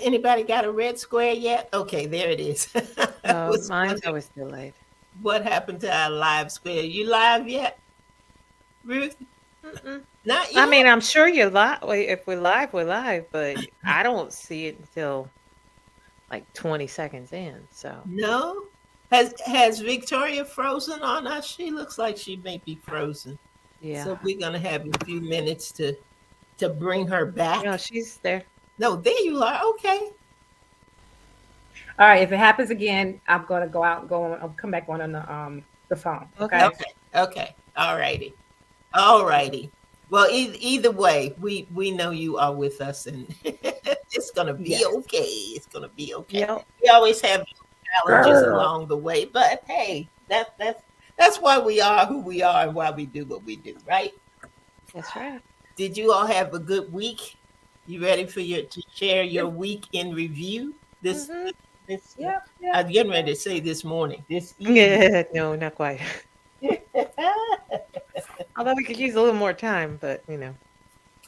Anybody got a red square yet? Okay, there it is. I was Mine's wondering always delayed. what happened to our live square. You live yet, Ruth? Mm-mm. Not I yet. mean, I'm sure you're live. If we're live, we're live, but I don't see it until like 20 seconds in. So, No. Has Victoria frozen on us? She looks like she may be frozen. yeah. So we're gonna have a few minutes to bring her No, back. she's there. No, there you are. Okay. All right, if it happens again, I'm gonna go out and go on. I'll come back on the phone. Okay. Okay. Okay. Okay. All righty. All righty. Well, either way, we know you are with us, and it's gonna be Yes. okay. It's gonna be okay. Yep. We always have challenges Girl. along the way, but hey, that's why we are who we are and why we do what we do, right? That's right. Did you all have a good week? You ready for your to share your Yep. week in review? Hmm. This Yep. Yep. I'm getting ready to say this morning, this evening. Yeah. No, not quite. Although we could use a little more time, but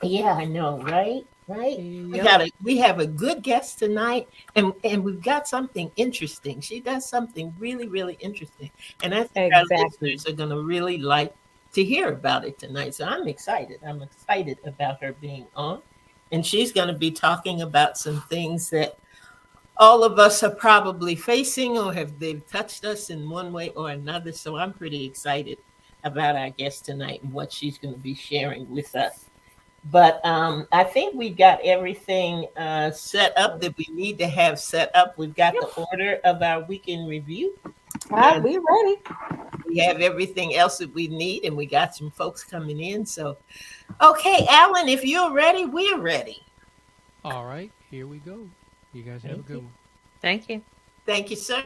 Yeah, I know, right? Right? Yep. We have a good guest tonight, and we've got something interesting. She does something really, really interesting. And I think our Exactly. listeners are gonna really like to hear about it tonight. So I'm excited. I'm excited about her being on. And she's gonna be talking about some things that all of us are probably facing or have they've touched us in one way or another. So I'm pretty excited about our guest tonight and what she's going to be sharing with us. But I think we've got everything set up that we need to have set up. We've got the Yep. order of our weekend review, All right, and we ready. we have everything else that we need, and we got some folks coming in. So, okay, Alan, if you're ready, we're ready. All right, here we go. You guys have a Thank good you. one. Thank you. Thank you, sir.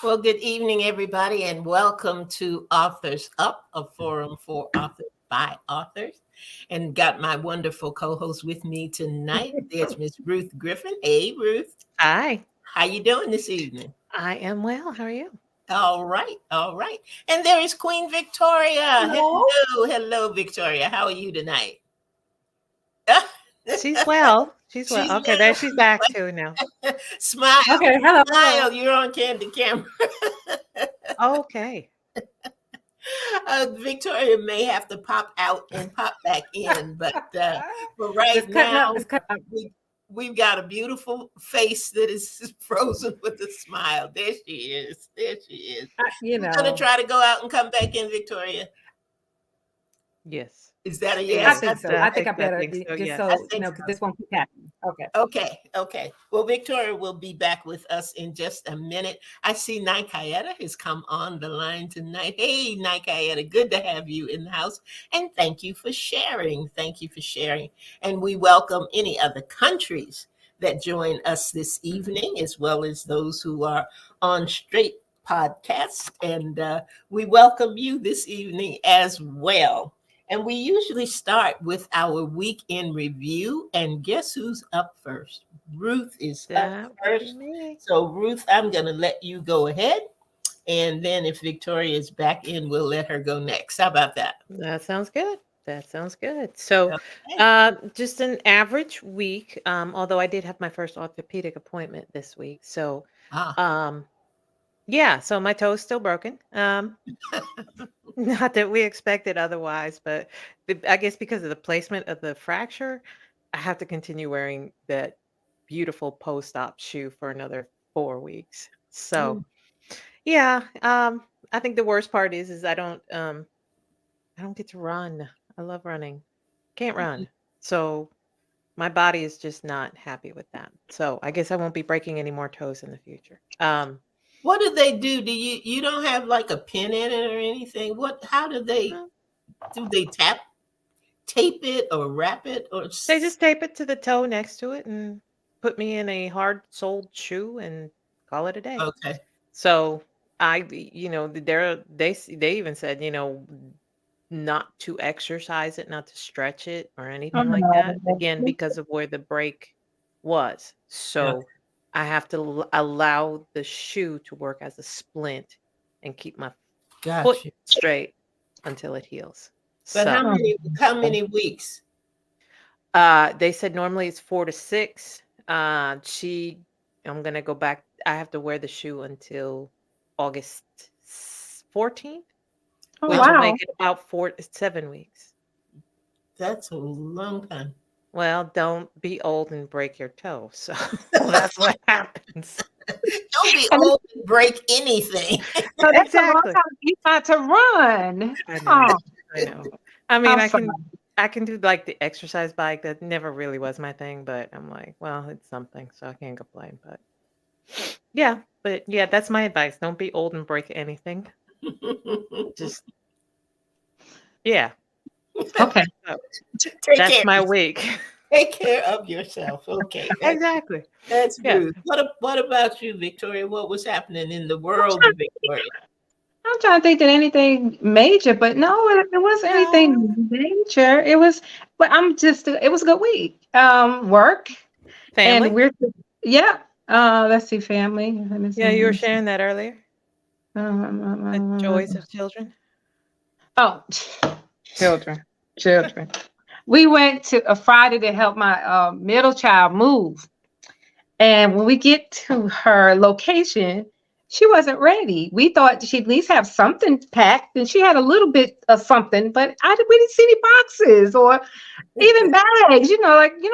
Well, good evening, everybody, and welcome to Authors Up, a forum for authors by authors. And got my wonderful co-host with me tonight. There's Miss Ruth Griffin. Hey, Ruth, Hi. how you doing this evening? I am well. How are you? All right, all right. And there is Queen Victoria. Hello. Hello, Victoria. How are you tonight? She's well. She's well. She's Okay, there she's back too now. smile, Okay. Hello. smile. Hello. You're on candy camera. Okay. Victoria may have to pop out and pop back in, but right It's cutting up. now It's cutting up. we we've got a beautiful face that is frozen with a smile. There she is. There she is. You We're gonna know. try to go out and come back in, Victoria. Yes. Is that a I yes? think Yes. so. I I think think I I better think so. just Yes. I so think because so. this won't keep happening. Okay. Okay, okay. Well, Victoria will be back with us in just a minute. I see Naikayeta has come on the line tonight. Hey, Naikayeta, good to have you in the house. And thank you for sharing. Thank you for sharing. And we welcome any other countries that join us this evening, as well as those who are on Straight Podcast. And we welcome you this evening as well. And we usually start with our week in review. And guess who's up first? Ruth is up That would be first. me. So, Ruth, I'm going to let you go ahead. And then if Victoria is back in, we'll let her go next. How about that? That sounds good. That sounds good. So, Okay. just an average week. Although I did have my first orthopedic appointment this week. So, Ah, um, yeah. So my toe's still broken. Not that we expected otherwise, but I guess because of the placement of the fracture, I have to continue wearing that beautiful post-op shoe for another 4 weeks. So Mm. yeah, I think the worst part is I don't get to run. I love running. Can't run. So my body is just not happy with that. So I guess I won't be breaking any more toes in the future. What do they do? You don't have like a pin in it or anything? How do they Well, tape it or wrap it or they just tape it to the toe next to it and put me in a hard-soled shoe and call it a day. okay. So they even said, not to exercise it, not to stretch it or Oh, anything like that. Again, no. because of where the break was. Yeah. So I have to allow the shoe to work as a splint and keep my foot Gotcha. straight until it heals. But So how many weeks? they said normally it's 4 to 6. I'm gonna go back. I have to wear the shoe until August 14th, Oh, which will wow. make it about 7 weeks. That's a long time. Well, don't be old and break your toe. So that's what happens. Don't be And old and break anything. so that's a long Exactly. time you got to run. I know. Oh, I know. I mean, I'm I sorry. can do like the exercise bike. That never really was my thing, but I'm like, well, it's something, so I can't complain. But yeah, that's my advice. Don't be old and break anything. Just yeah. Okay. So Take that's care. my week. Take care of yourself. Okay. Exactly. That's Yeah. good. What about you, Victoria? What was happening in the world of Victoria? I'm trying to think that anything major, but no, it wasn't No. anything major. It was, but it was a good week. Work Family. and yeah. Let's see, family. Let me see. Yeah, you were sharing that earlier. The Uh, joys of children. Oh, children. We went to a Friday to help my middle child move. And when we get to her location, she wasn't ready. We thought she'd at least have something packed, and she had a little bit of something, but we didn't see any boxes or even bags.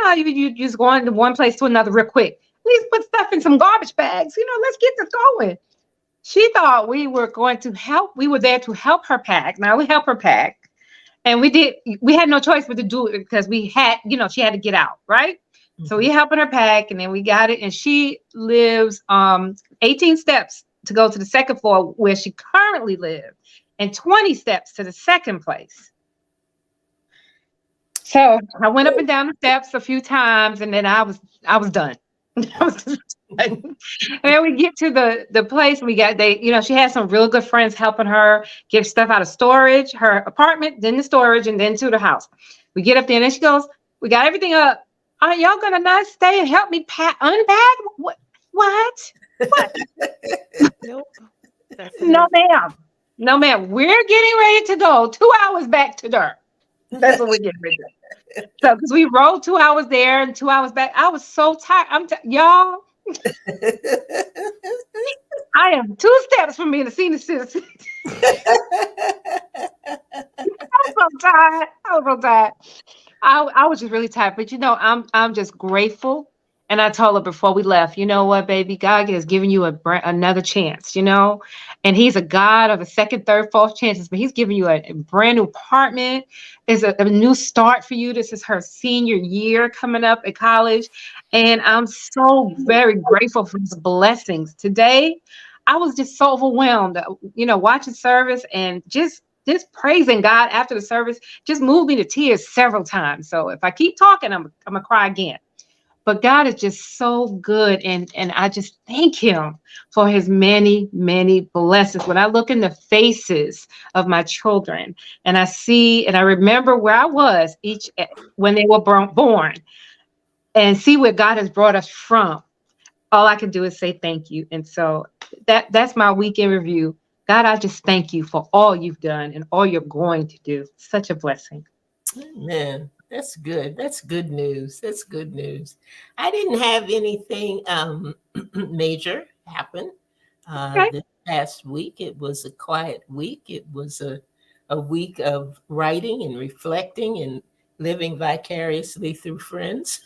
How you just go into one place to another real quick. At least put stuff in some garbage bags. Let's get this going. She thought we were going to help. We were there to help her pack. Now we help her pack. And we did. We had no choice but to do it because she had to get out, right? So we helping her pack, and then we got it. And she lives 18 steps to go to the second floor where she currently lives, and 20 steps to the second place. So I went up and down the steps a few times, and then I was done. I was done. And then we get to the place. She had some real good friends helping her get stuff out of storage, her apartment, then the storage, and then to the house. We get up there, and then she goes, "We got everything up. Are y'all gonna not stay and help me unpack?" What? Nope. No, ma'am. No, ma'am. We're getting ready to go 2 hours back to dirt. That's what we're getting ready to do. So, because we rode 2 hours there and 2 hours back, I was so tired. Y'all. I am 2 steps from being a senior citizen. I was so tired. I was just really tired. But I'm just grateful. And I told her before we left, you know what, baby, God has given you another chance, and he's a God of a second, third, fourth chances, but he's giving you a brand new apartment. It's a new start for you. This is her senior year coming up at college. And I'm so very grateful for his blessings. Today, I was just so overwhelmed, watching service and just praising God after the service just moved me to tears several times. So if I keep talking, I'm going to cry again. But God is just so good, and I just thank him for his many, many blessings. When I look in the faces of my children and I remember where I was when they were born and see where God has brought us from, all I can do is say thank you. And so that's my weekend review. God, I just thank you for all you've done and all you're going to do. Such a blessing. Man, that's good. That's good news. That's good news. I didn't have anything major happen Okay. this past week. It was a quiet week. It was a week of writing and reflecting and living vicariously through friends.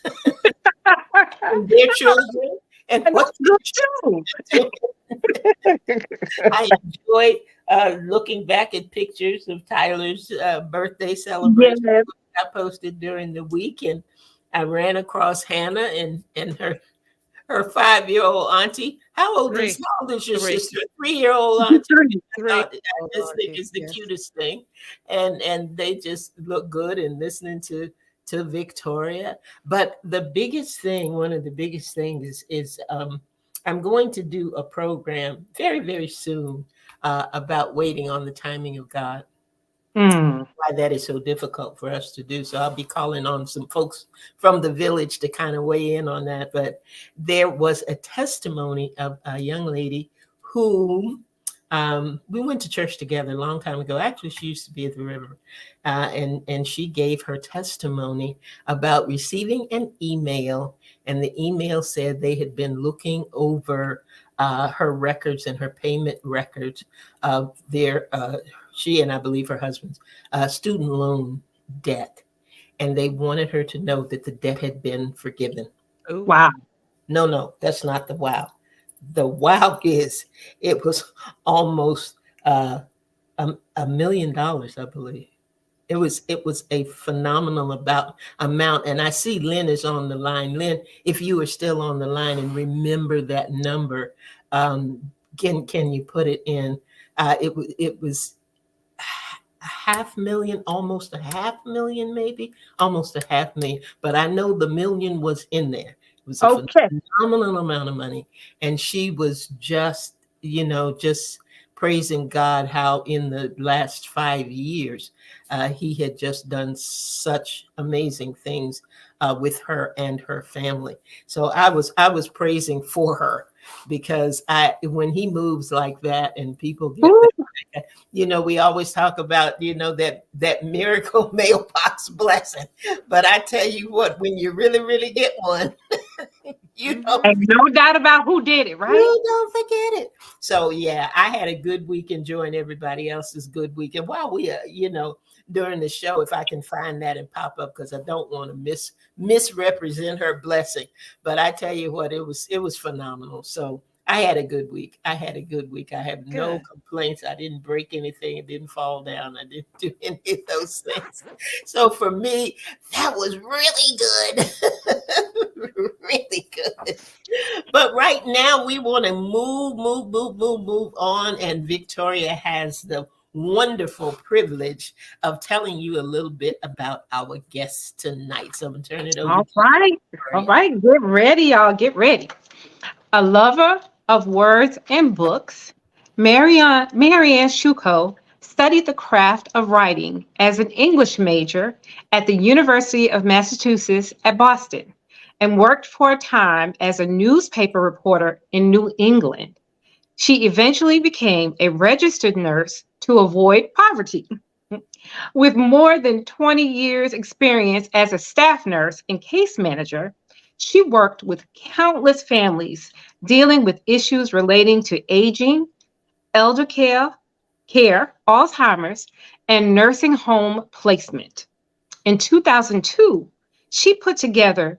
and their children and And what that's good too. I enjoyed looking back at pictures of Tyler's birthday celebration Yes. I posted during the week, and I ran across Hannah and her 5-year-old auntie. How old is your Three. sister? 3-year-old auntie. Three. I just think is the Yes. cutest thing, and they just look good. And listening to Victoria, but the biggest thing, one of the biggest things is I'm going to do a program very, very soon about waiting on the timing of God. Mm. Why that is so difficult for us to do. So I'll be calling on some folks from the village to kind of weigh in on that. But there was a testimony of a young lady who we went to church together a long time ago. Actually, she used to be at the river. And she gave her testimony about receiving an email. And the email said they had been looking over her records and her payment records of their she and I believe her husband's student loan debt. And they wanted her to know that the debt had been forgiven. Ooh. Wow. No, that's not the wow. The wow is it was almost $1 million, I believe. It was a phenomenal amount. And I see Lynn is on the line. Lynn, if you are still on the line and remember that number, can you put it in? It was $500,000, almost $500,000, maybe almost $500,000. But I know the million was in there. It was a phenomenal amount of money. And she was just praising God how in the last 5 years, he had just done such amazing things with her and her family. So I was praising for her because when he moves like that and people get that, we always talk about, that miracle mailbox blessing. But I tell you what, when you really, really get one, and no doubt about who did it, right? You don't forget it. So yeah, I had a good week enjoying everybody else's good week. And while we during the show, if I can find that and pop up, because I don't want to misrepresent her blessing. But I tell you what, it was phenomenal. So I had a good week. I have no complaints. I didn't break anything. It didn't fall down. I didn't do any of those things. So for me, that was really good. Really good. But right now we want to move on. And Victoria has the wonderful privilege of telling you a little bit about our guests tonight. So I'm going to turn it over. All right. Get ready, y'all. Get ready. A lover of words and books, Marianne Shuko studied the craft of writing as an English major at the University of Massachusetts at Boston and worked for a time as a newspaper reporter in New England. She eventually became a registered nurse to avoid poverty. With more than 20 years experience as a staff nurse and case manager, she worked with countless families dealing with issues relating to aging, elder care, Alzheimer's, and nursing home placement. In 2002, she put the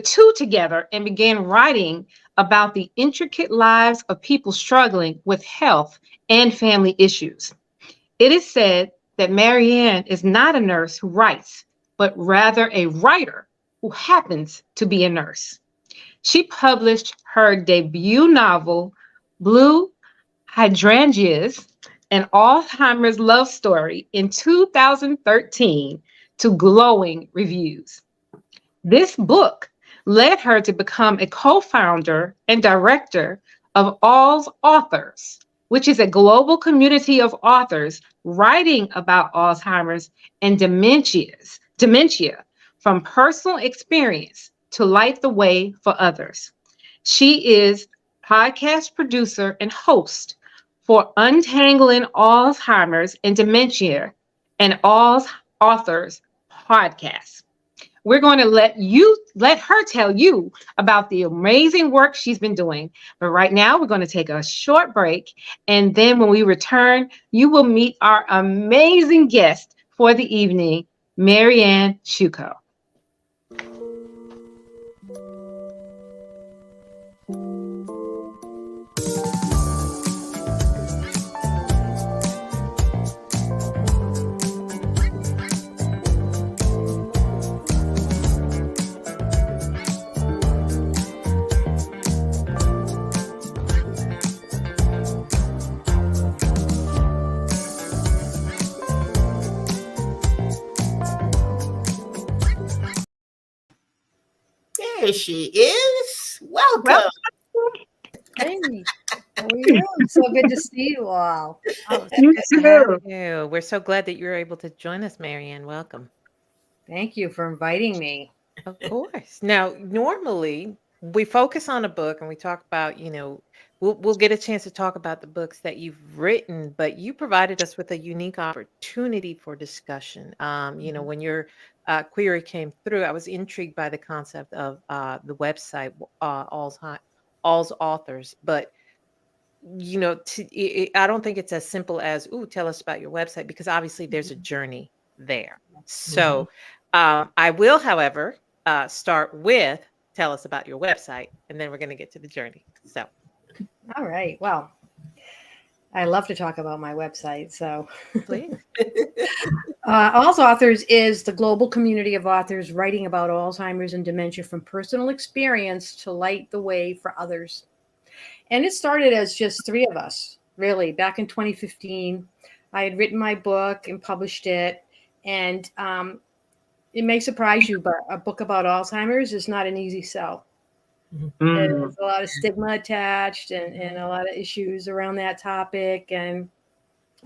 two together and began writing about the intricate lives of people struggling with health and family issues. It is said that Marianne is not a nurse who writes, but rather a writer who happens to be a nurse. She published her debut novel, Blue Hydrangeas, an Alzheimer's love story, in 2013 to glowing reviews. This book led her to become a co-founder and director of Alz Authors, which is a global community of authors writing about Alzheimer's and dementia from personal experience to light the way for others. She is podcast producer and host for Untangling Alzheimer's and Dementia and Alz Authors podcast. We're going to let her tell you about the amazing work she's been doing. But right now, we're going to take a short break. And then when we return, you will meet our amazing guest for the evening, Marianne Shuko. here she is. Welcome. Hey, how are you? So good to see you all. Oh, You it's good to have too. you. We're so glad that you're able to join us, Marianne. Welcome. Thank you for inviting me. Of course. Now, normally we focus on a book and we talk about, we'll get a chance to talk about the books that you've written, but you provided us with a unique opportunity for discussion. When your query came through, I was intrigued by the concept of the website, All's Authors, but I don't think it's as simple as, "Ooh, tell us about your website," because obviously there's a journey there. So, I will, however, start with tell us about your website, and then we're going to get to the journey. So, All right. Well, I love to talk about my website. So, please. All's Authors is the global community of authors writing about Alzheimer's and dementia from personal experience to light the way for others. And it started as just three of us, really, back in 2015. I had written my book and published it. And it may surprise you, but a book about Alzheimer's is not an easy sell. There's a lot of stigma attached and a lot of issues around that topic. And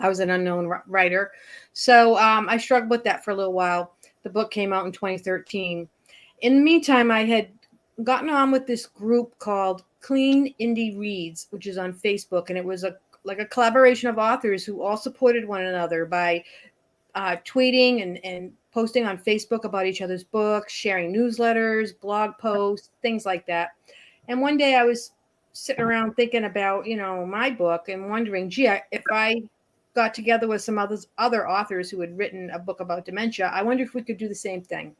I was an unknown writer. So I struggled with that for a little while. The book came out in 2013. In the meantime, I had gotten on with this group called Clean Indie Reads, which is on Facebook. And it was like a collaboration of authors who all supported one another by tweeting and posting on Facebook about each other's books, sharing newsletters, blog posts, things like that. And one day I was sitting around thinking about, my book and wondering, gee, if I got together with some other authors who had written a book about dementia, I wonder if we could do the same thing.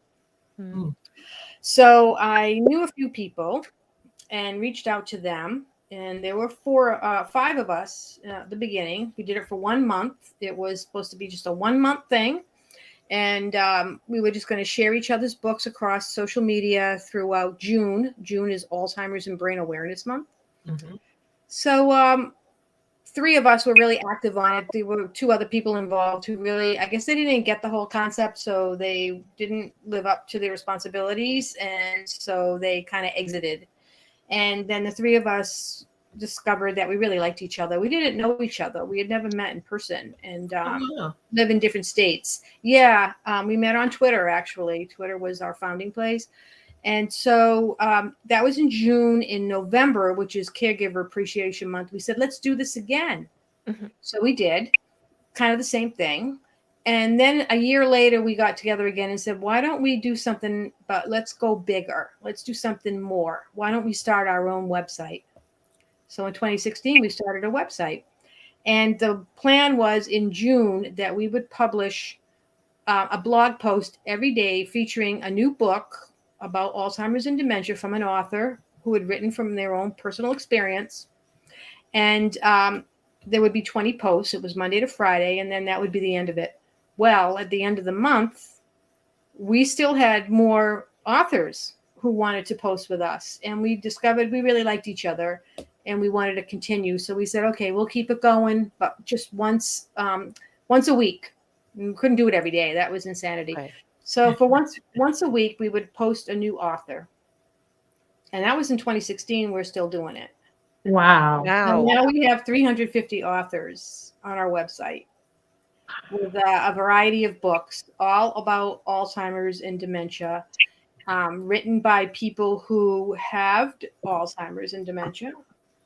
So I knew a few people and reached out to them. And there were five of us at the beginning. We did it for 1 month. It was supposed to be just a 1 month thing. And we were just going to share each other's books across social media throughout June. June is Alzheimer's and Brain Awareness Month. So three of us were really active on it. There were two other people involved who really, I guess they didn't get the whole concept, so they didn't live up to their responsibilities. And so they kind of exited. And then the three of us discovered that we really liked each other. We didn't know each other. We had never met in person and live in different states. Yeah, we met on Twitter, actually. Twitter was our founding place. And so that was in June. In November, which is Caregiver Appreciation Month, we said, let's do this again. So we did kind of the same thing. And then a year later, we got together again and said, why don't we do something, but let's go bigger. Let's do something more. Why don't we start our own website? So in 2016, we started a website. And the plan was in June that we would publish a blog post every day featuring a new book about Alzheimer's and dementia from an author who had written from their own personal experience. And there would be 20 posts. It was Monday to Friday, and then that would be the end of it. Well, at the end of the month, we still had more authors who wanted to post with us. And we discovered we really liked each other and we wanted to continue. So we said, okay, we'll keep it going, but just once a week. We couldn't do it every day. That was insanity. Right. So for once a week, we would post a new author. And that was in 2016. We're still doing it. Wow. And now we have 350 authors on our website with a variety of books, all about Alzheimer's and dementia, written by people who have Alzheimer's and dementia,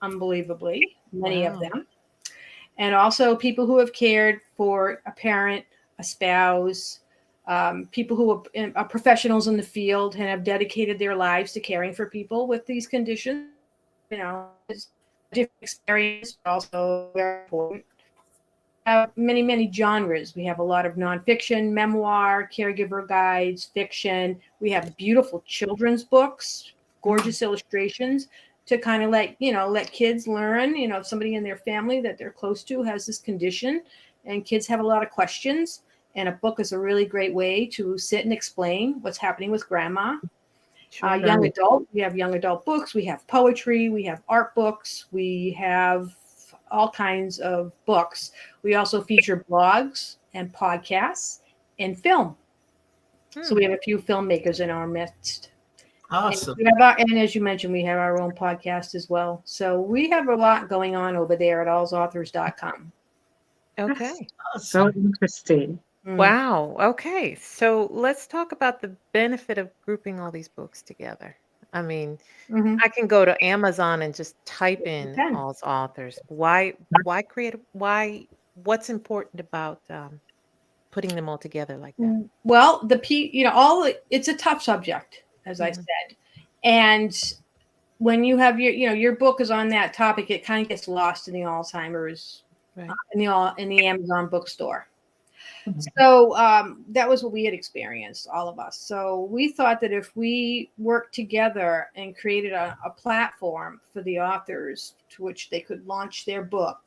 unbelievably, many of them. And also people who have cared for a parent, a spouse, people who are professionals in the field and have dedicated their lives to caring for people with these conditions. It's a different experience, but also very important. Many, many genres. We have a lot of nonfiction, memoir, caregiver guides, fiction. We have beautiful children's books, gorgeous illustrations to kind of let kids learn, if somebody in their family that they're close to has this condition, and kids have a lot of questions. And a book is a really great way to sit and explain what's happening with grandma. Sure. Young adult, we have young adult books. We have poetry. We have art books. We have all kinds of books. We also feature blogs and podcasts and film. So we have a few filmmakers in our midst. Awesome. And as you mentioned, we have our own podcast as well. So we have a lot going on over there at allsauthors.com. Okay. So interesting. Mm. Wow. Okay. So let's talk about the benefit of grouping all these books together. I mean, Mhm. I can go to Amazon and just type in can. All's Authors. Why create what's important about putting them all together like that? Well, it's a tough subject, as I Mhm. said. And when you have your book is on that topic, it kind of gets lost in the Alzheimer's Right. in the Amazon bookstore. So that was what we had experienced, all of us. So we thought that if we worked together and created a platform for the authors to which they could launch their book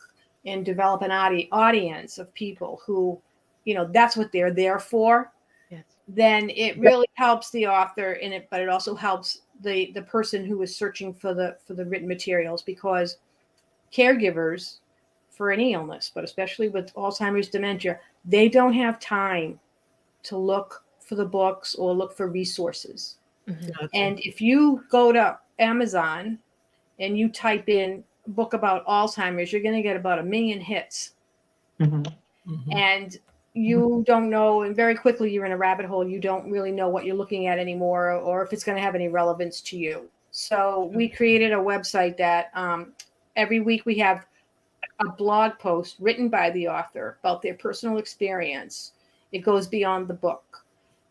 and develop an audience of people who, that's what they're there for, Yes. then it really helps the author in it, but it also helps the person who is searching for the written materials, because caregivers for any illness, but especially with Alzheimer's dementia, they don't have time to look for the books or look for resources. Mhm. Gotcha. And if you go to Amazon and you type in book about Alzheimer's, you're going to get about 1 million hits. Mhm. And you don't know, and very quickly you're in a rabbit hole. You don't really know what you're looking at anymore, or if it's going to have any relevance to you. So we created a website that every week we have a blog post written by the author about their personal experience. It goes beyond the book,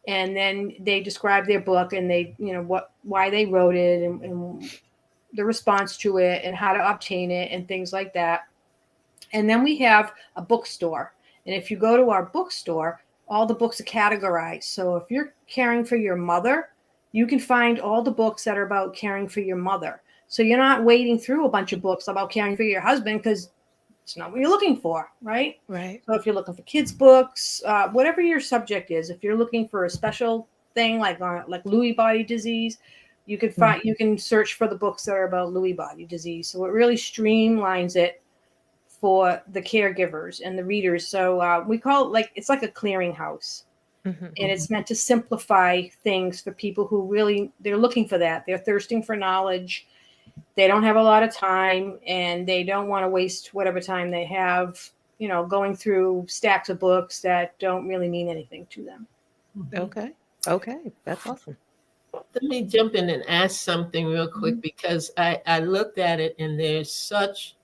and then they describe their book and they, why they wrote it, and the response to it and how to obtain it and things like that. And then we have a bookstore. And if you go to our bookstore, all the books are categorized. So if you're caring for your mother, you can find all the books that are about caring for your mother. So you're not wading through a bunch of books about caring for your husband, because it's not what you're looking for, right? Right. So if you're looking for kids' books, whatever your subject is, if you're looking for a special thing like Lewy body disease, you can search for the books that are about Lewy body disease. So it really streamlines it for the caregivers and the readers. So we call it it's like a clearinghouse. Mhm. And it's meant to simplify things for people who really, they're looking for that. They're thirsting for knowledge. They don't have a lot of time, and they don't want to waste whatever time they have, going through stacks of books that don't really mean anything to them. Okay. Okay. That's awesome. Let me jump in and ask something real quick, because I looked at it and there's such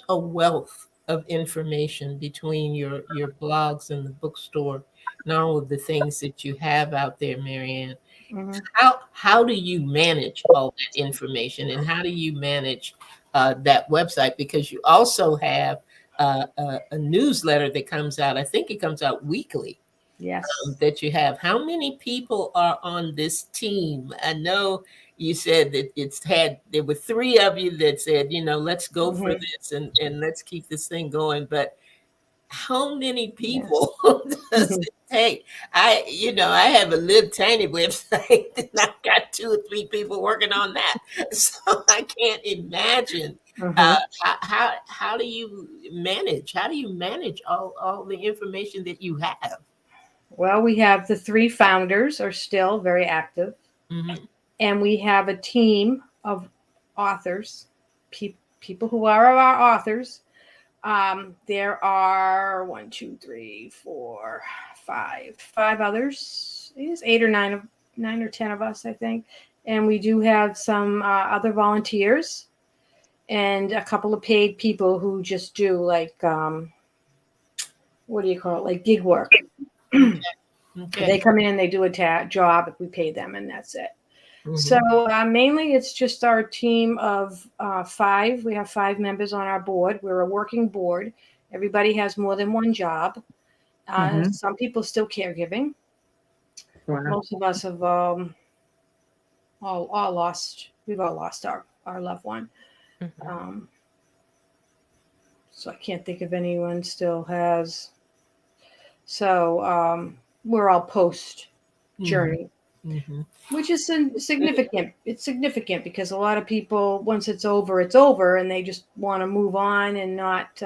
a wealth of information between your blogs and the bookstore and all of the things that you have out there, Marianne. How do you manage all that information, and how do you manage that website? Because you also have a newsletter that comes out. I think it comes out weekly. Yes. That you have. How many people are on this team? I know you said that there were 3 of you that said, let's go for this and let's keep this thing going. But how many people does it take? I have a little tiny website and I've got 2 or 3 people working on that. So I can't imagine how do you manage? How do you manage all the information that you have? Well, we have the 3 founders are still very active. Mhm. And we have a team of authors, people who are our authors. There are 1, 2, 3, 4, 5 others. It is 8 or 9 or 10 of us, I think. And we do have some other volunteers and a couple of paid people who just do what do you call it? Like gig work. Okay. They come in, they do a job if we pay them, and that's it. Mhm. So mainly it's just our team of 5. We have 5 members on our board. We're a working board. Everybody has more than one job. Some people still caregiving. Wow. Most of us have all lost. We've all lost our loved one. Mhm. So I can't think of anyone still has. So we're all post journey. Mhm. Which is significant. It's significant because a lot of people, once it's over, and they just want to move on and not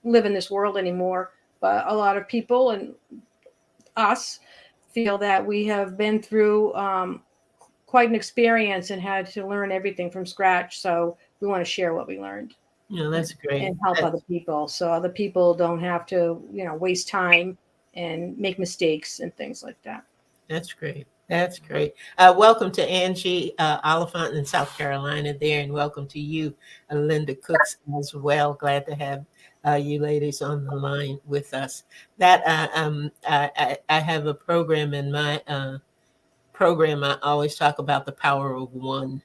live in this world anymore. But a lot of people, and us, feel that we have been through quite an experience and had to learn everything from scratch. So we want to share what we learned That's great. and help other people, so other people don't have to, waste time and make mistakes and things like that. That's great. That's great. Welcome to Angie Oliphant in South Carolina there, and welcome to you, Linda Cooks, as well. Glad to have you ladies on the line with us. That I have a program in my program. I always talk about the power of one,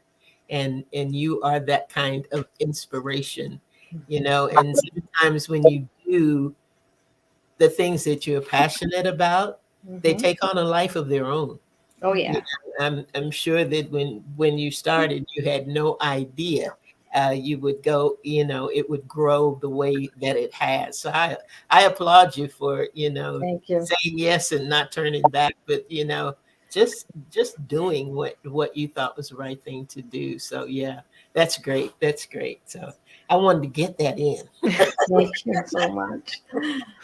and you are that kind of inspiration, And sometimes when you do the things that you're passionate about, they Mhm. take on a life of their own. Oh yeah. I'm sure that when you started, you had no idea you would go. It would grow the way that it has. So I applaud you for Thank you. saying yes and not turning back, but just doing what you thought was the right thing to do. So yeah, that's great. That's great. So I wanted to get that in. Thank you so much.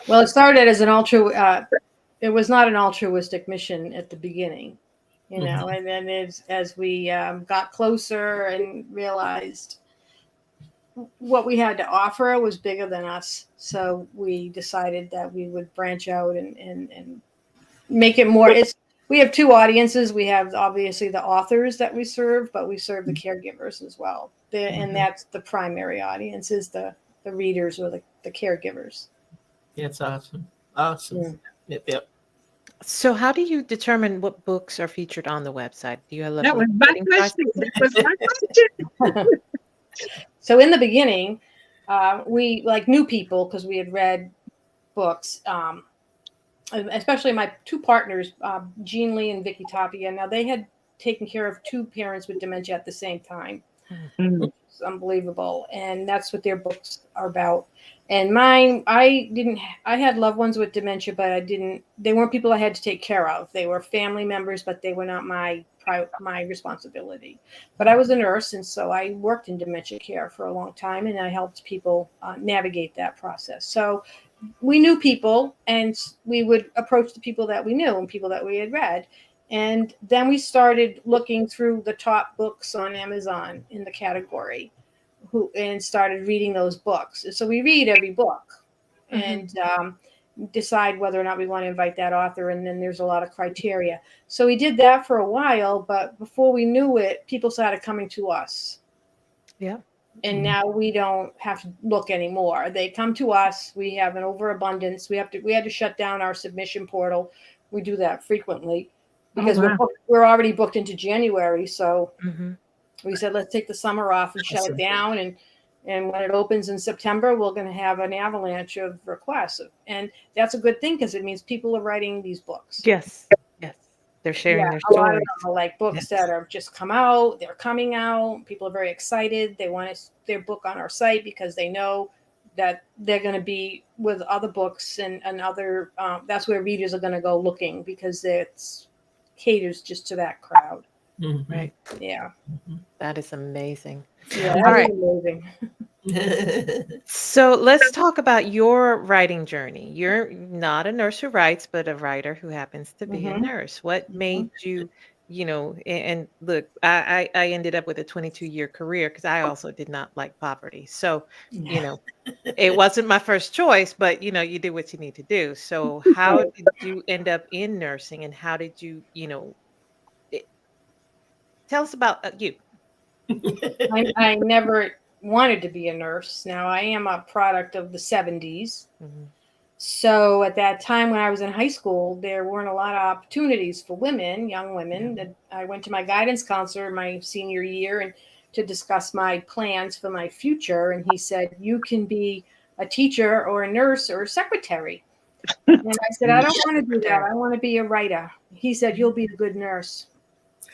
Well, it started as it was not an altruistic mission at the beginning, and then as we got closer and realized what we had to offer was bigger than us. So we decided that we would branch out and make it more. We have two audiences. We have obviously the authors that we serve, but we serve the caregivers as well. And that's the primary audience, is the readers or the caregivers. That's awesome. Awesome. Yeah. Yep. So how do you determine what books are featured on the website? Do you have That was my question. That was my question. So in the beginning, we, like new people, because we had read books, especially my two partners, Jean Lee and Vicky Tapia. Now they had taken care of two parents with dementia at the same time. Which is unbelievable. And that's what their books are about. And mine, I had loved ones with dementia, but they weren't people I had to take care of. They were family members, but they were not my responsibility. But I was a nurse, and so I worked in dementia care for a long time, and I helped people navigate that process. So we knew people, and we would approach the people that we knew and people that we had read. And then we started looking through the top books on Amazon in the category, and started reading those books. So we read every book and decide whether or not we want to invite that author. And then there's a lot of criteria. So we did that for a while, but before we knew it, people started coming to us. Yeah. And now we don't have to look anymore. They come to us. We have an overabundance. We had to shut down our submission portal. We do that frequently because we're already booked into January. So we said, let's take the summer off and shut it down. And when it opens in September, we're going to have an avalanche of requests. And that's a good thing, because it means people are writing these books. Yes. Yes. They're sharing their A lot of stories. them are like books that have just come out. They're coming out. People are very excited. They want their book on our site because they know that they're going to be with other books and other. That's where readers are going to go looking, because it caters just to that crowd. Right. Yeah. That is amazing. Yeah. All right. Amazing. So let's talk about your writing journey. You're not a nurse who writes, but a writer who happens to be a nurse. What made you, and look, I ended up with a 22-year career because I also did not like poverty. So, it wasn't my first choice, but you did what you need to do. So how did you end up in nursing, and how did you, tell us about you. I never wanted to be a nurse. Now, I am a product of the 70s. So at that time when I was in high school, there weren't a lot of opportunities for women, young women. That I went to my guidance counselor my senior year and to discuss my plans for my future. And he said, you can be a teacher or a nurse or a secretary. And I said, I don't want to do that. I want to be a writer. He said, you'll be a good nurse.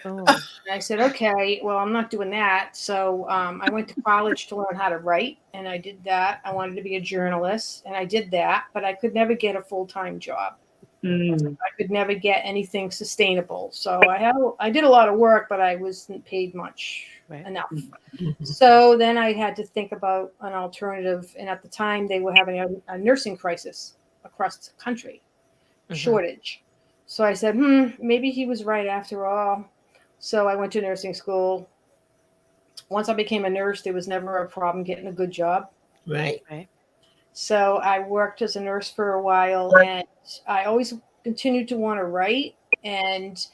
Oh. And I said, okay, well, I'm not doing that. So I went to college to learn how to write, and I did that. I wanted to be a journalist, and I did that, but I could never get a full-time job. I could never get anything sustainable. So I did a lot of work, but I wasn't paid much enough. So then I had to think about an alternative. And at the time, they were having a nursing crisis across the country, shortage. So I said, maybe he was right after all. So I went to nursing school. Once I became a nurse, there was never a problem getting a good job. Right. Right. So I worked as a nurse for a while, and I always continued to want to write. And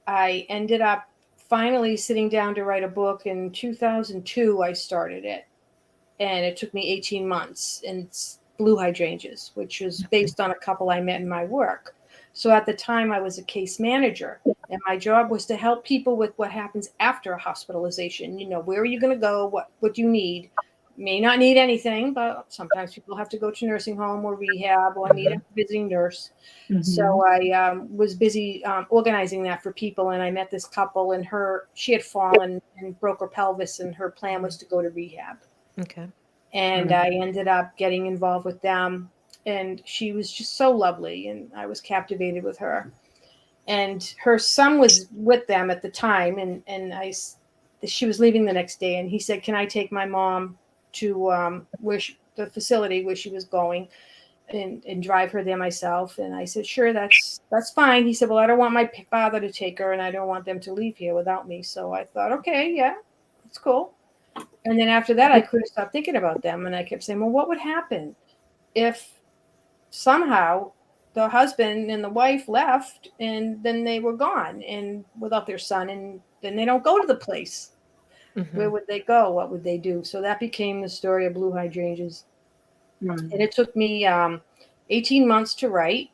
I ended up finally sitting down to write a book in 2002. I started it, and it took me 18 months. And it's Blue Hydrangeas, which was based on a couple I met in my work. So at the time, I was a case manager, and my job was to help people with what happens after a hospitalization. You know, where are you going to go? What do you need? May not need anything, but sometimes people have to go to nursing home or rehab or need a visiting nurse. So I was busy organizing that for people, and I met this couple, and she had fallen and broke her pelvis, and her plan was to go to rehab. Okay. And I ended up getting involved with them, and she was just so lovely, and I was captivated with her. And her son was with them at the time, and she was leaving the next day, and he said, "Can I take my mom to the facility where she was going, and drive her there myself?" And I said, "Sure, that's fine." He said, "Well, I don't want my father to take her, and I don't want them to leave here without me." So I thought, okay, yeah, that's cool. And then after that, I couldn't stop thinking about them, and I kept saying, well, what would happen if somehow the husband and the wife left, and then they were gone and without their son, and then they don't go to the place? Where would they go? What would they do? So that became the story of Blue Hydrangeas. And it took me 18 months to write.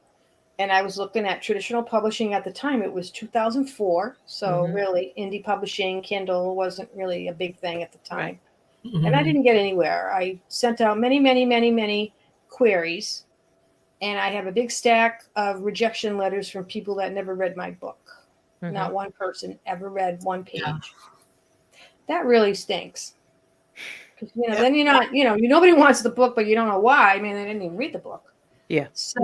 And I was looking at traditional publishing at the time. It was 2004. So really, indie publishing, Kindle wasn't really a big thing at the time. Right. And I didn't get anywhere. I sent out many, many, many, many queries. And I have a big stack of rejection letters from people that never read my book. Not one person ever read one page. Yeah. That really stinks. Because then you're not, nobody wants the book, but you don't know why. I mean, they didn't even read the book. Yeah. So,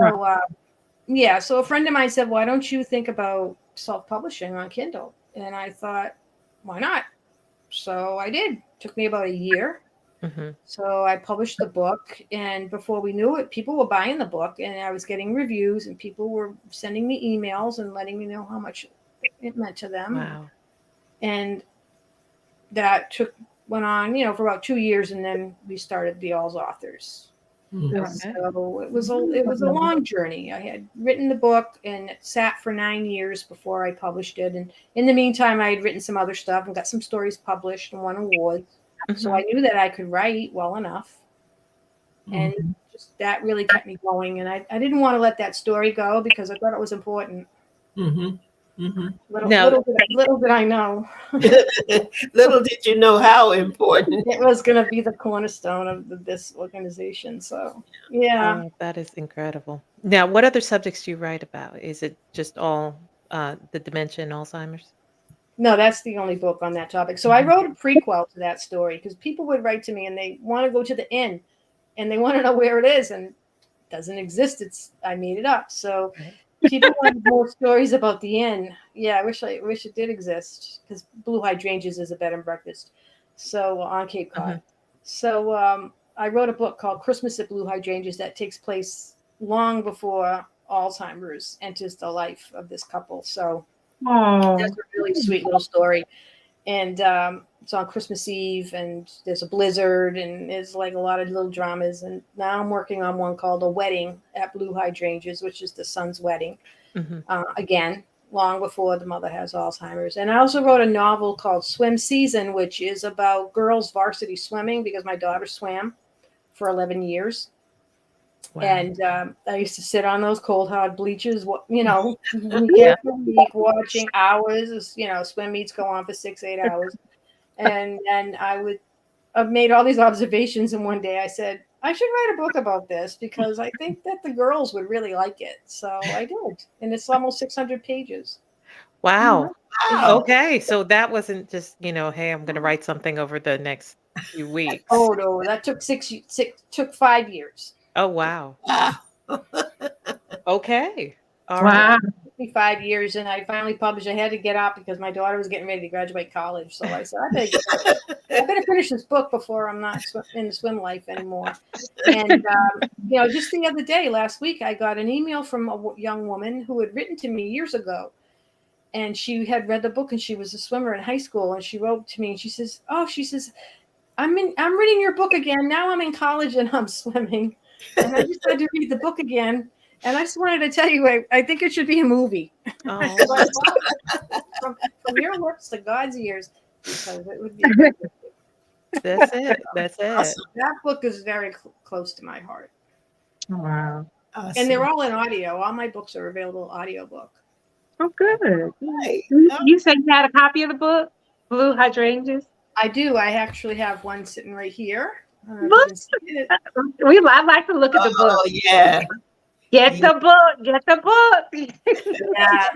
so a friend of mine said, why don't you think about self-publishing on Kindle? And I thought, why not? So I did. It took me about a year. So I published the book, and before we knew it, people were buying the book, and I was getting reviews, and people were sending me emails and letting me know how much it meant to them. Wow. And that went on, for about 2 years, and then we started the All's Authors. Okay. So it was a long journey. I had written the book, and it sat for 9 years before I published it. And in the meantime, I had written some other stuff and got some stories published and won awards. So I knew that I could write well enough, and just that really kept me going. And I didn't want to let that story go because I thought it was important. Little did I know. Little did you know how important it was going to be the cornerstone of this organization. So, yeah. That is incredible. Now, what other subjects do you write about? Is it just all the dementia and Alzheimer's? No, that's the only book on that topic. So I wrote a prequel to that story because people would write to me and they want to go to the inn and they want to know where it is, and it doesn't exist. I made it up. So people want more stories about the inn. Yeah, I wish it did exist, because Blue Hydrangeas is a bed and breakfast. So on Cape Cod. So I wrote a book called Christmas at Blue Hydrangeas that takes place long before Alzheimer's enters the life of this couple. So that's a really sweet little story. And it's on Christmas Eve, and there's a blizzard, and there's like a lot of little dramas. And now I'm working on one called A Wedding at Blue Hydrangeas, which is the son's wedding. Again, long before the mother has Alzheimer's. And I also wrote a novel called Swim Season, which is about girls varsity swimming, because my daughter swam for 11 years. Wow. And I used to sit on those cold, hard bleachers, week after week, watching hours. Swim meets go on for 6-8 hours. And I've made all these observations. And one day I said, I should write a book about this, because I think that the girls would really like it. So I did. And it's almost 600 pages. Wow. Okay. So that wasn't just, hey, I'm going to write something over the next few weeks. Oh, no, that took 5 years. Oh, wow. Okay. All right. It took me 5 years, and I finally published. I had to get up because my daughter was getting ready to graduate college. So I said, I better finish this book before I'm not in the swim life anymore. And, just the other day, last week, I got an email from a young woman who had written to me years ago. and she had read the book, and she was a swimmer in high school, and she wrote to me, and she says, I'm reading your book again. Now I'm in college and I'm swimming, and I just had to read the book again. And I just wanted to tell you, I think it should be a movie. Oh, From your lips to God's ears, because it would be. that's it. That's it. Awesome. That book is very close to my heart. Wow. Awesome. And they're all in audio. All my books are available audiobook. Oh, good. Right. You said you had a copy of the book, Blue Hydrangeas? I do. I actually have one sitting right here. Look. I'd like to look at the book. Oh, yeah. Get the book. Get the book. Yeah.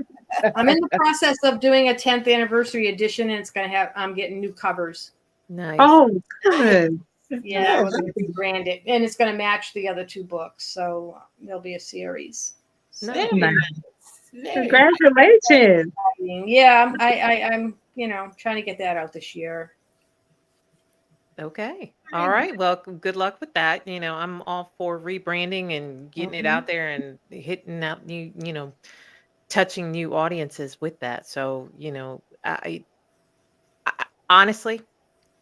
I'm in the process of doing a 10th anniversary edition, and I'm getting new covers. Nice. Oh, good. Yeah, we're going to rebrand it, and it's going to match the other two books, so there'll be a series. So, Nice. Very Nice. nice. Congratulations. yeah, I'm trying to get that out this year. Okay. All right. Well, good luck with that. I'm all for rebranding and getting it out there and hitting out new, touching new audiences with that. So, I honestly,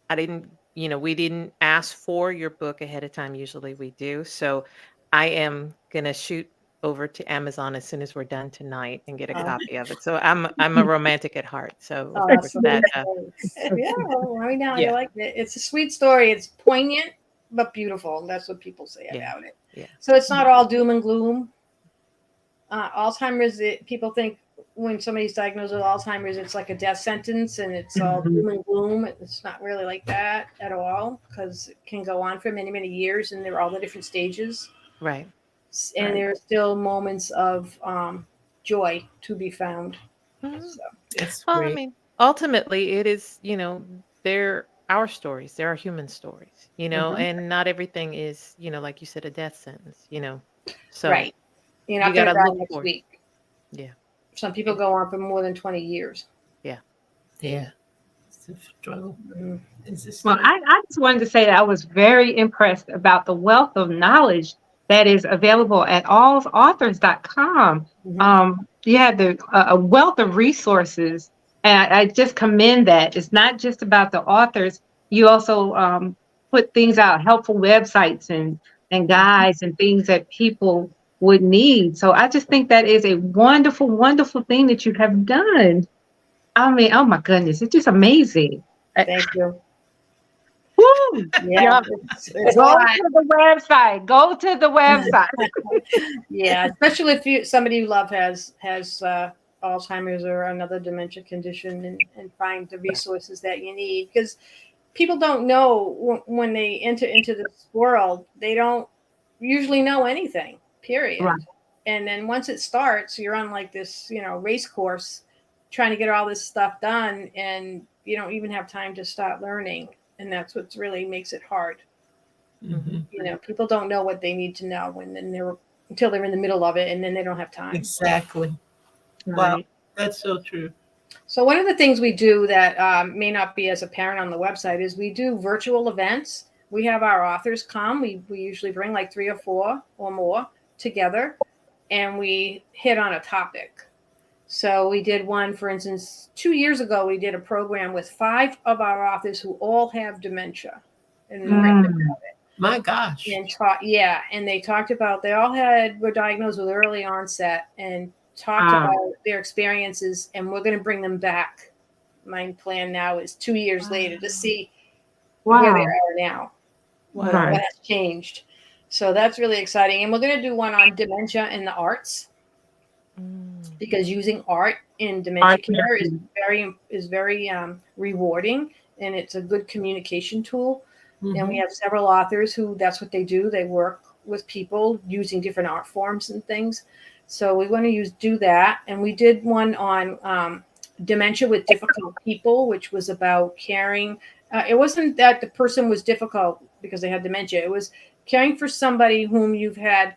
I didn't, we didn't ask for your book ahead of time. Usually we do. So I am going to shoot over to Amazon as soon as we're done tonight and get a copy of it. So I'm a romantic at heart. So of course that, Yeah, right now Yeah. I like it. It's a sweet story. It's poignant but beautiful. That's what people say Yeah. about it. Yeah. So it's not all doom and gloom. Alzheimer's, people think when somebody's diagnosed with Alzheimer's, it's like a death sentence and it's all doom and gloom. It's not really like that at all, because it can go on for many, many years, and there are all the different stages. right. And Right. there are still moments of joy to be found. Mhm. So, That's Well, I great. mean, ultimately, it is, they're our stories. They're our human stories, and not everything is, like you said, a death sentence, So right. You're you not going to gotta die look next for it. week. Yeah. Some people go on for more than 20 years. Yeah. It's a struggle. Mhm. It's a Well, struggle. I just wanted to say that I was very impressed about the wealth of knowledge that is available at allsauthors.com. You have a wealth of resources, and I just commend that. It's not just about the authors. You also put things out, helpful websites and guides and things that people would need. So I just think that is a wonderful, wonderful thing that you have done. I mean, oh my goodness, it's just amazing. Thank you. Woo! Yeah, it's a Go lot. to the website. Go to the website. Yeah, especially if somebody you love has Alzheimer's or another dementia condition, and find the resources that you need, because people don't know when they enter into this world, they don't usually know anything, period. Right. And then once it starts, you're on like this, race course trying to get all this stuff done, and you don't even have time to start learning. And that's what really makes it hard. Mhm. People don't know what they need to know until they're in the middle of it, and then they don't have time. Exactly. Wow. That's so true. So one of the things we do that may not be as apparent on the website is we do virtual events. We have our authors come. We usually bring like 3 or 4 or more together, and we hit on a topic. So we did one, for instance, 2 years ago, we did a program with 5 of our authors who all have dementia. And My gosh. and they talked about, they all were diagnosed with early onset, and talked about their experiences, and we're going to bring them back. My plan now is 2 years later to see where they are now, what has changed. So that's really exciting. And we're going to do one on dementia and the arts, because using art in dementia care is very rewarding, and it's a good communication tool. And we have several authors who that's what they do. They work with people using different art forms and things. So we want to do that. And we did one on dementia with difficult people, which was about caring. It wasn't that the person was difficult because they had dementia. It was caring for somebody whom you've had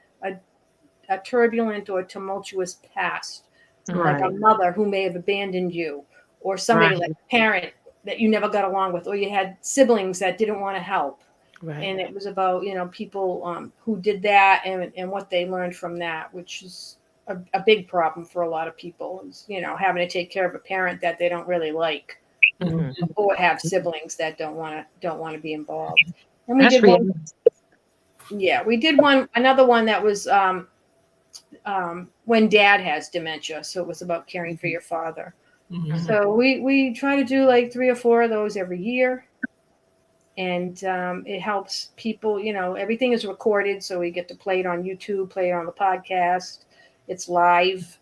a turbulent or tumultuous past, like a mother who may have abandoned you, or somebody like a parent that you never got along with, or you had siblings that didn't want to help. Right. And it was about, people who did that and what they learned from that, which is a big problem for a lot of people. Is, having to take care of a parent that they don't really like, Mhm. or have siblings that don't want to be involved. And we That's did real. one. Yeah, we did another one that was when dad has dementia. So it was about caring for your father. Mhm. So we try to do like 3 or 4 of those every year. And it helps people, everything is recorded. So we get to play it on YouTube, play it on the podcast. It's live.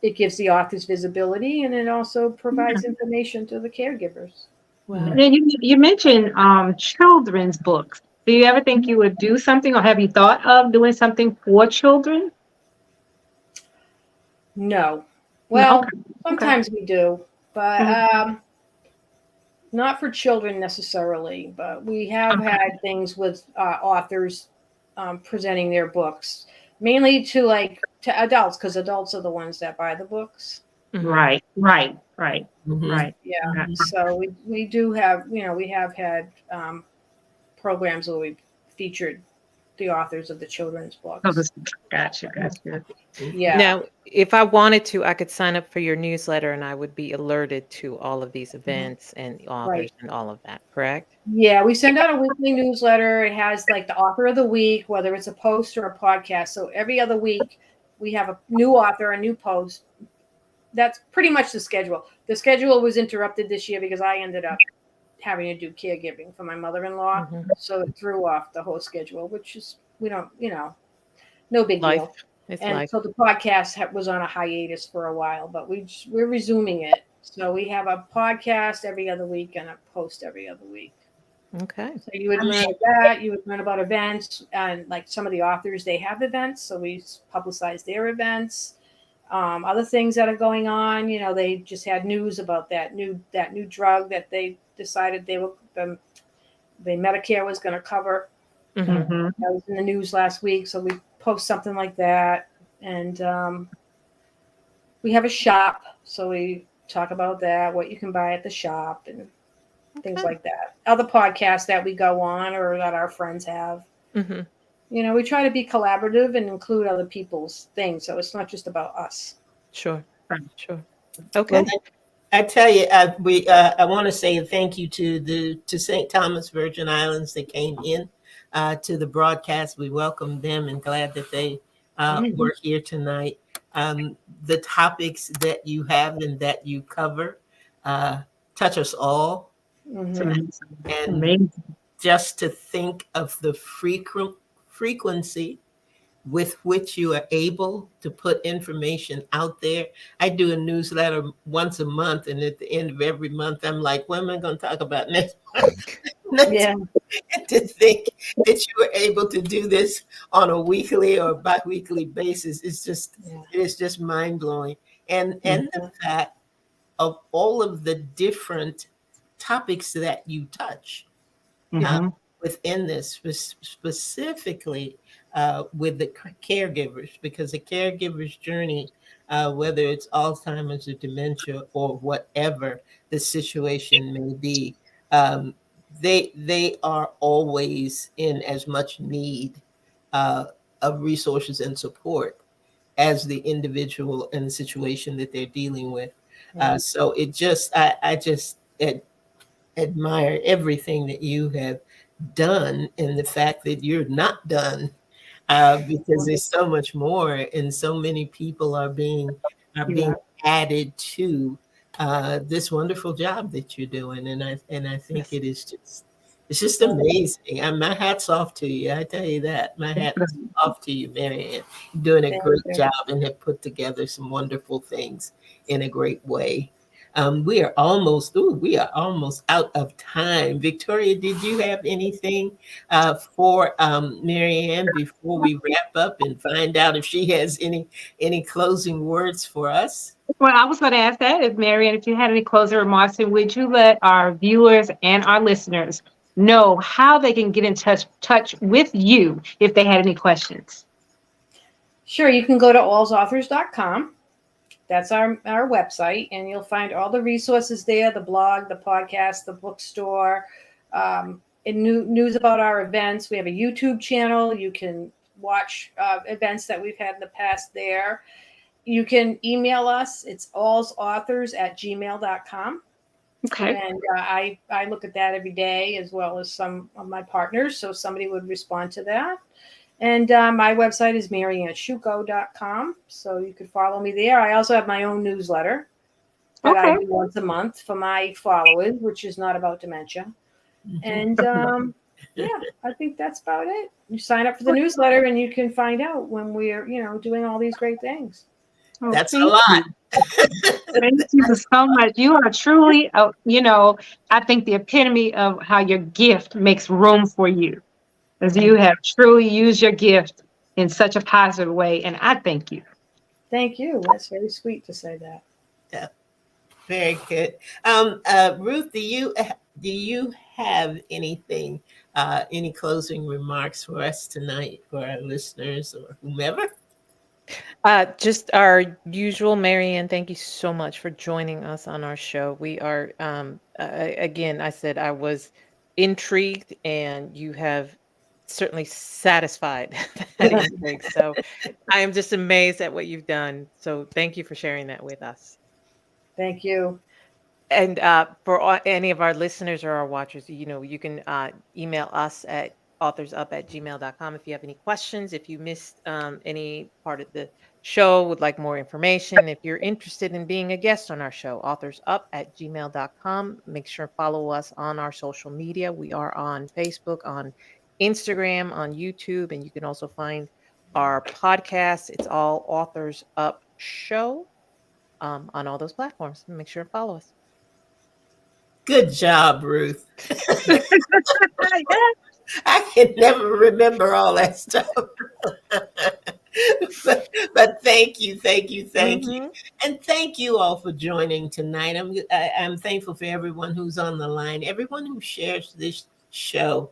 It gives the authors visibility, and it also provides information to the caregivers. Wow. Then you mentioned children's books. Do you ever think you would do something, or have you thought of doing something for children? No. No, Well, okay. sometimes we do, but Mhm. not for children necessarily. But we have Okay. had things with authors presenting their books, mainly to adults, because adults are the ones that buy the books. Mhm. Right. Mhm. Yeah. Gotcha. So we do have, we have had programs where we've featured the authors of the children's books. Gotcha. Yeah. Now, if I wanted to, I could sign up for your newsletter and I would be alerted to all of these events and the authors Right. and all of that, correct? Yeah, we send out a weekly newsletter. It has like the author of the week, whether it's a post or a podcast. So every other week we have a new author, a new post. That's pretty much the schedule. The schedule was interrupted this year because I ended up having to do caregiving for my mother-in-law. Mhm. So it threw off the whole schedule, which is, we don't, no big Life. deal. It's And life. so the podcast was on a hiatus for a while, but we're resuming it. So we have a podcast every other week and a post every other week. Okay. So you would learn that. You would learn about events, and like some of the authors, they have events, so we publicize their events. Other things that are going on, they just had news about that new drug that they decided the Medicare was going to cover. Mhm. Mhm. That was in the news last week, so we post something like that, and we have a shop, so we talk about that, what you can buy at the shop, and things Okay. like that. Other podcasts that we go on or that our friends have. Mhm. We try to be collaborative and include other people's things, so it's not just about us. Sure. Right. Sure. Okay. I tell you, I want to say thank you to St. Thomas Virgin Islands that came in to the broadcast. We welcome them and glad that they were here tonight. The topics that you have and that you cover touch us all, Mhm. and Amazing. just to think of the frequency with which you are able to put information out there. I do a newsletter once a month, and at the end of every month, I'm like, what am I going to talk about next month? Yeah. To think that you were able to do this on a weekly or bi-weekly basis is just Yeah. it is just mind-blowing. And the fact of all of the different topics that you touch Mhm. within this, specifically with the caregivers, because the caregiver's journey, whether it's Alzheimer's or dementia or whatever the situation may be, they are always in as much need uh, of resources and support as the individual and the situation that they're dealing with. So I just admire everything that you have done and the fact that you're not done, because there's so much more and so many people are being Yeah. added to this wonderful job that you're doing, and I think Yes. it is just it's just amazing. And my hat's off to you. I tell you that. My hat's off to you, Marianne. You're doing a Thank great you. job and have put together some wonderful things in a great way. We are almost out of time. Victoria, did you have anything for Marianne before we wrap up and find out if she has any closing words for us? Well, I was going to ask that, if Marianne, if you had any closing remarks, and would you let our viewers and our listeners know how they can get in touch with you if they had any questions? Sure, you can go to allsauthors.com. That's our website, and you'll find all the resources there, the blog, the podcast, the bookstore, and news about our events. We have a YouTube channel. You can watch events that we've had in the past there. You can email us. It's allsauthors@gmail.com. Okay. And I look at that every day, as well as some of my partners. So somebody would respond to that. And my website is marianneshuko.com. So you can follow me there. I also have my own newsletter that I Okay. do once a month for my followers, which is not about dementia. And yeah, I think that's about it. You sign up for the newsletter and you can find out when we're, doing all these great things. Oh, That's a thank lot. you. Thank you so much. You are truly, I think the epitome of how your gift makes room for you, as you have truly used your gift in such a positive way. And I thank you. Thank you. That's very sweet to say that. Yeah, very good. Ruth, do you have anything, any closing remarks for us tonight, for our listeners or whomever? Just our usual, Marianne, thank you so much for joining us on our show. We are, again, I said I was intrigued, and you have certainly satisfied that intrigue. So I am just amazed at what you've done. So thank you for sharing that with us. Thank you. And any of our listeners or our watchers, you can email us at authorsup@gmail.com if you have any questions, if you missed any part of the show, would like more information, if you're interested in being a guest on our show, authorsup@gmail.com. Make sure to follow us on our social media. We are on Facebook, on Instagram, on YouTube, and you can also find our podcast. It's all Authors Up Show on all those platforms. Make sure to follow us. Good job, Ruth. I can never remember all that stuff. but thank you. And thank you all for joining tonight. I'm thankful for everyone who's on the line, everyone who shares this show,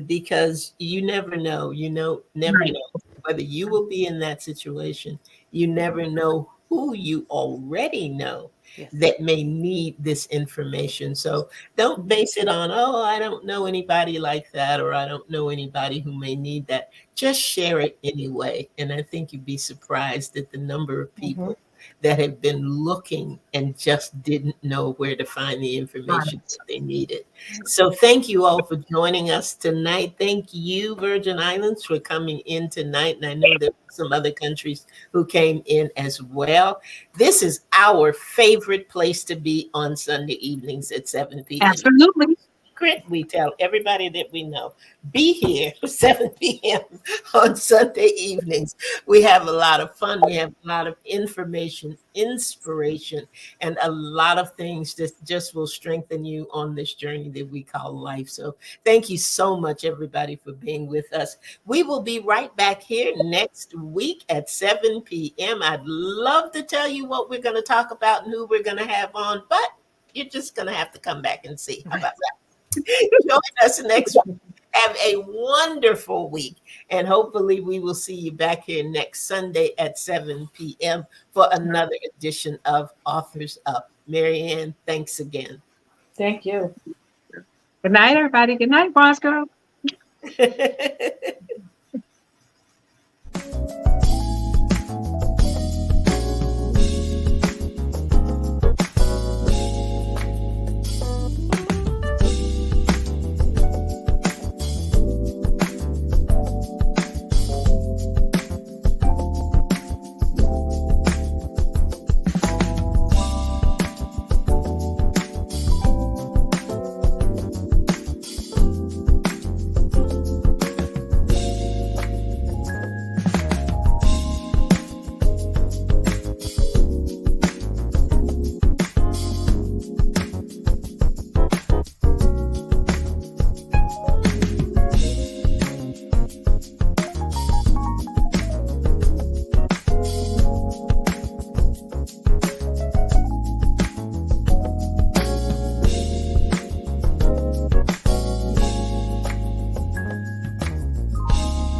because you never know, never Right. know whether you will be in that situation. You never know who you already know Yes. that may need this information. So don't base it on, oh, I don't know anybody like that, or I don't know anybody who may need that. Just share it anyway. And I think you'd be surprised at the number of people that have been looking and just didn't know where to find the information that they needed. So thank you all for joining us tonight. Thank you, Virgin Islands, for coming in tonight. And I know there were some other countries who came in as well. This is our favorite place to be on Sunday evenings at 7 p.m. Absolutely. We tell everybody that we know, be here 7 p.m. on Sunday evenings. We have a lot of fun. We have a lot of information, inspiration, and a lot of things that just will strengthen you on this journey that we call life. So thank you so much, everybody, for being with us. We will be right back here next week at 7 p.m. I'd love to tell you what we're going to talk about and who we're going to have on, but you're just going to have to come back and see. How about that? Join us next week. Have a wonderful week. And hopefully we will see you back here next Sunday at 7 p.m. for another edition of Authors Up. Marianne, thanks again. Thank you. Good night, everybody. Good night, Bosco.